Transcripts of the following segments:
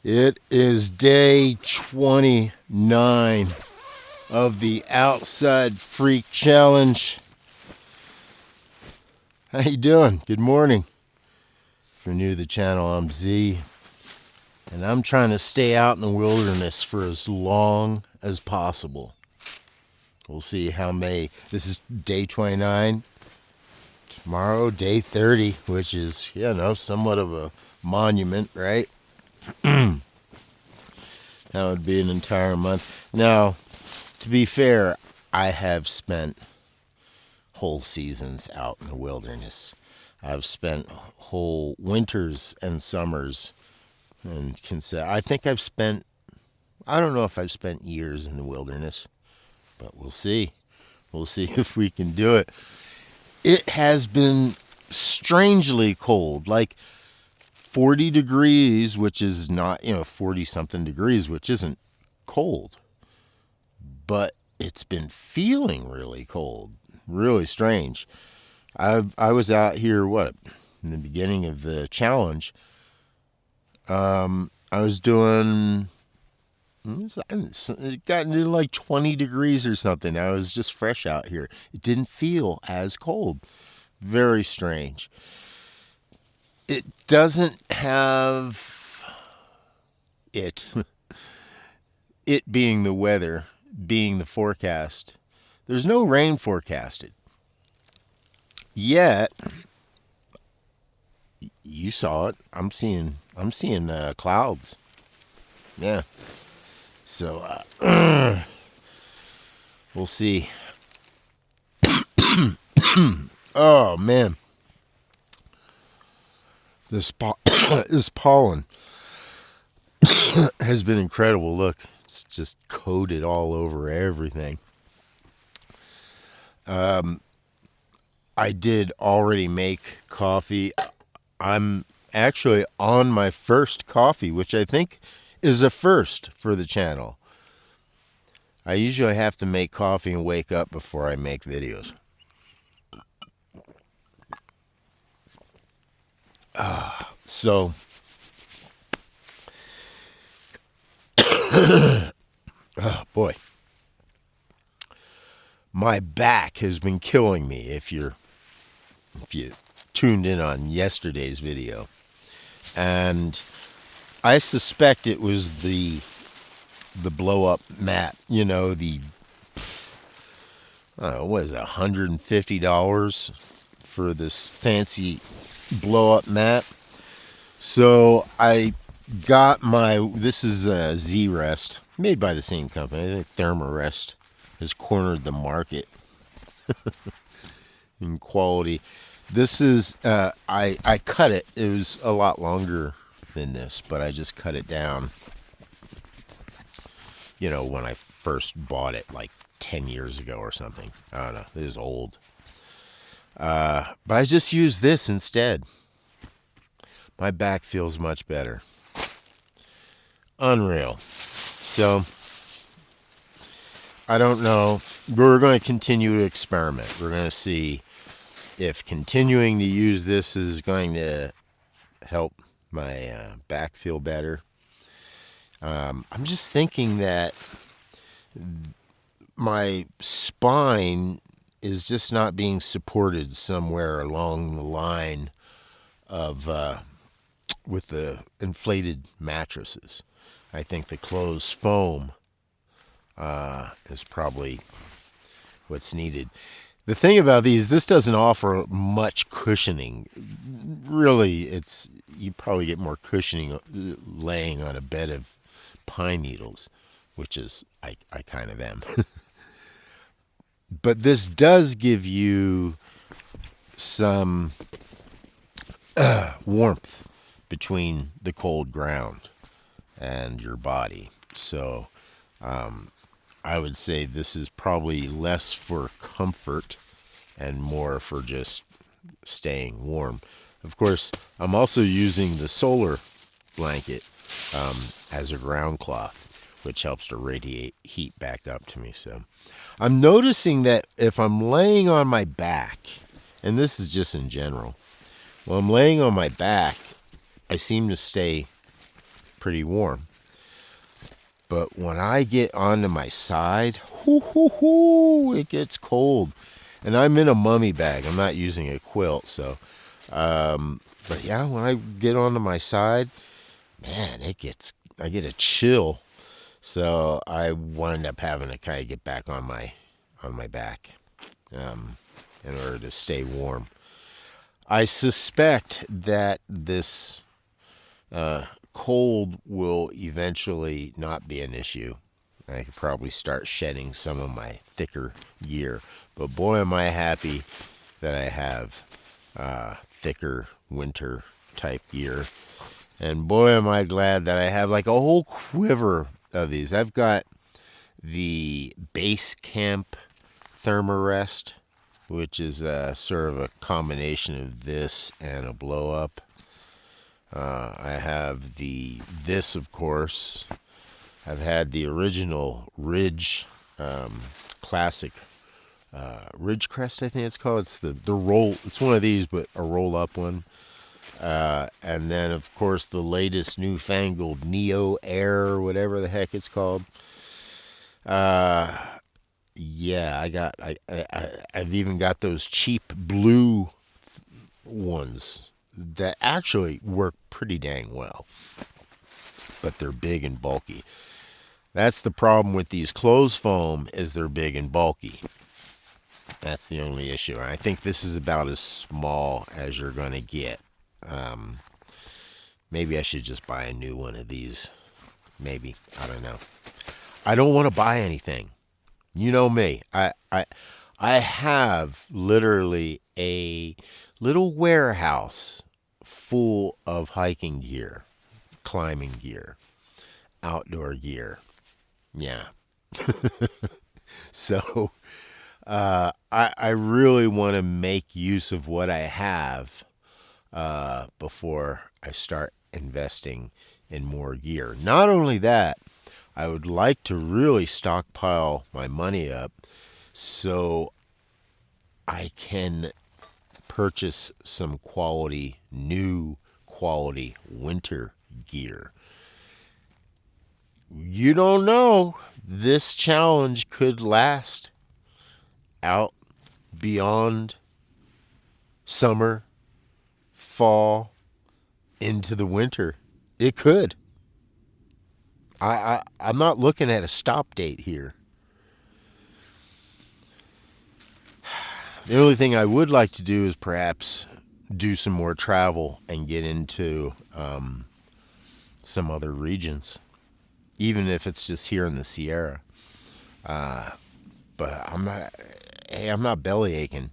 It is day 29 of the Outside Freak Challenge. How you doing? Good morning. If you're new to the channel, I'm Z, and I'm trying to stay out in the wilderness for as long as possible. We'll see how May. This is day 29. Tomorrow, day 30, which is, somewhat of a monument, right? That would be an entire month. Now, to be fair, I have spent whole seasons out in the wilderness. I've spent whole winters and summers, and I think I don't know if I've spent years in the wilderness, but we'll see. We'll see if we can do it. It has been strangely cold, like 40 degrees, which is not, 40 something degrees, which isn't cold. But it's been feeling really cold, really strange. I was out here, in the beginning of the challenge. I was doing, it got into like 20 degrees or something. I was just fresh out here. It didn't feel as cold. Very strange. It doesn't have it being the weather, being the forecast. There's no rain forecasted. Yet, you saw it. I'm seeing clouds. Yeah. So, we'll see. Oh, man. This pollen has been incredible. Look, it's just coated all over everything. I did already make coffee. I'm actually on my first coffee, which I think is a first for the channel. I usually have to make coffee and wake up before I make videos. So, oh boy, my back has been killing me. If you tuned in on yesterday's video, and I suspect it was the blow up mat. What is it, $150 for this fancy blow up mat? So I got this is a Z-Rest, made by the same company. I think Thermarest has cornered the market in quality. This is, I cut it. It was a lot longer than this, but I just cut it down, when I first bought it, like 10 years ago or something. I don't know. It is old. But I just used this instead. My back feels much better. Unreal. So, I don't know. We're going to continue to experiment. We're going to see if continuing to use this is going to help my back feel better. I'm just thinking that my spine is just not being supported somewhere along the line of with the inflated mattresses. I think the closed foam is probably what's needed. The thing about this doesn't offer much cushioning. Really, you probably get more cushioning laying on a bed of pine needles, which is I kind of am. But this does give you some warmth between the cold ground and your body. So I would say this is probably less for comfort and more for just staying warm. Of course, I'm also using the solar blanket as a ground cloth, which helps to radiate heat back up to me. So I'm noticing that if I'm laying on my back, and this is just in general, when I'm laying on my back, I seem to stay pretty warm. But when I get onto my side, hoo, hoo, hoo, it gets cold. And I'm in a mummy bag. I'm not using a quilt, so. But yeah, when I get onto my side, man, I get a chill. So I wind up having to kind of get back on my back in order to stay warm. I suspect that this cold will eventually not be an issue. I could probably start shedding some of my thicker gear. But boy, am I happy that I have thicker winter type gear. And boy, am I glad that I have like a whole quiver of these. I've got the base camp Thermarest, which is sort of a combination of this and a blow up. I have this, of course. I've had the original Ridge classic Ridgecrest, I think it's called. It's the roll. It's one of these, but a roll up one. And then, of course, the latest newfangled Neo Air, or whatever the heck it's called. Yeah, I've even got those cheap blue ones that actually work pretty dang well, but they're big and bulky. That's the problem with these clothes foam, is they're big and bulky. That's the only issue. I think this is about as small as you're going to get. Maybe I should just buy a new one of these. Maybe. I don't know. I don't want to buy anything. You know me. I have literally a little warehouse full of hiking gear, climbing gear, outdoor gear. Yeah. So I really want to make use of what I have before I start investing in more gear. Not only that, I would like to really stockpile my money up so I can purchase some new quality winter gear. You don't know. This challenge could last out beyond summer, fall, into the winter. It could. I'm not looking at a stop date here. The only thing I would like to do is perhaps do some more travel and get into some other regions, even if it's just here in the Sierra. But I'm not belly aching.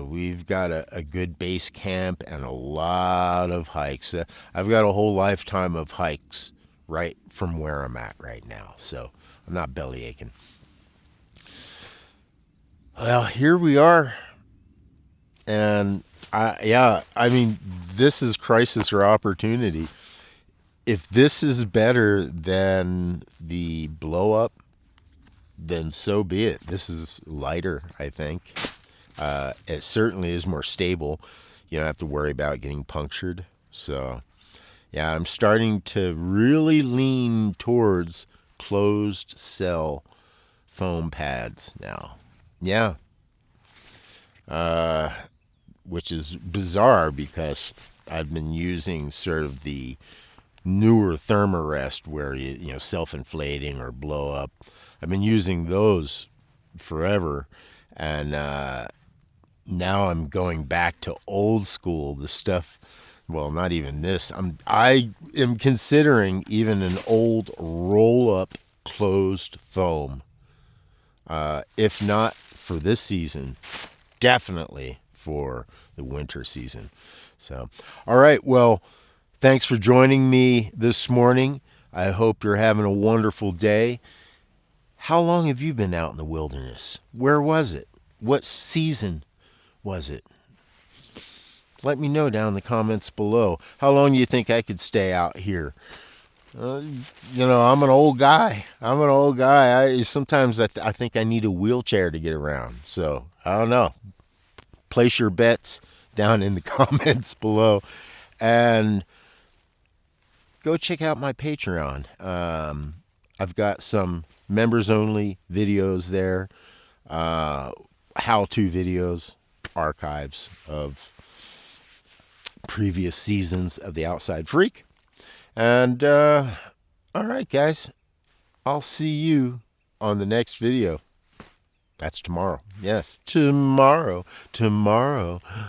We've got a good base camp and a lot of hikes. I've got a whole lifetime of hikes right from where I'm at right now, so I'm not belly aching. Well, here we are, and I mean, this is crisis or opportunity. If this is better than the blow up, then so be it. This is lighter, I think. It certainly is more stable. You don't have to worry about getting punctured. So, yeah, I'm starting to really lean towards closed cell foam pads now. Yeah. Which is bizarre because I've been using sort of the newer Thermarest where you know, self-inflating or blow up. I've been using those forever, and now I'm going back to old school, the stuff. Well, not even this. I am considering even an old roll-up closed foam. If not for this season, definitely for the winter season. So, all right. Well, thanks for joining me this morning. I hope you're having a wonderful day. How long have you been out in the wilderness? Where was it? What season was it? Let me know down in the comments below. How long do you think I could stay out here? You know, I'm an old guy. Sometimes I think I need a wheelchair to get around. So, I don't know. Place your bets down in the comments below. And go check out my Patreon. I've got some members-only videos there, how-to videos, archives of previous seasons of The Outside Freak. And, all right, guys, I'll see you on the next video. That's tomorrow. Yes, tomorrow.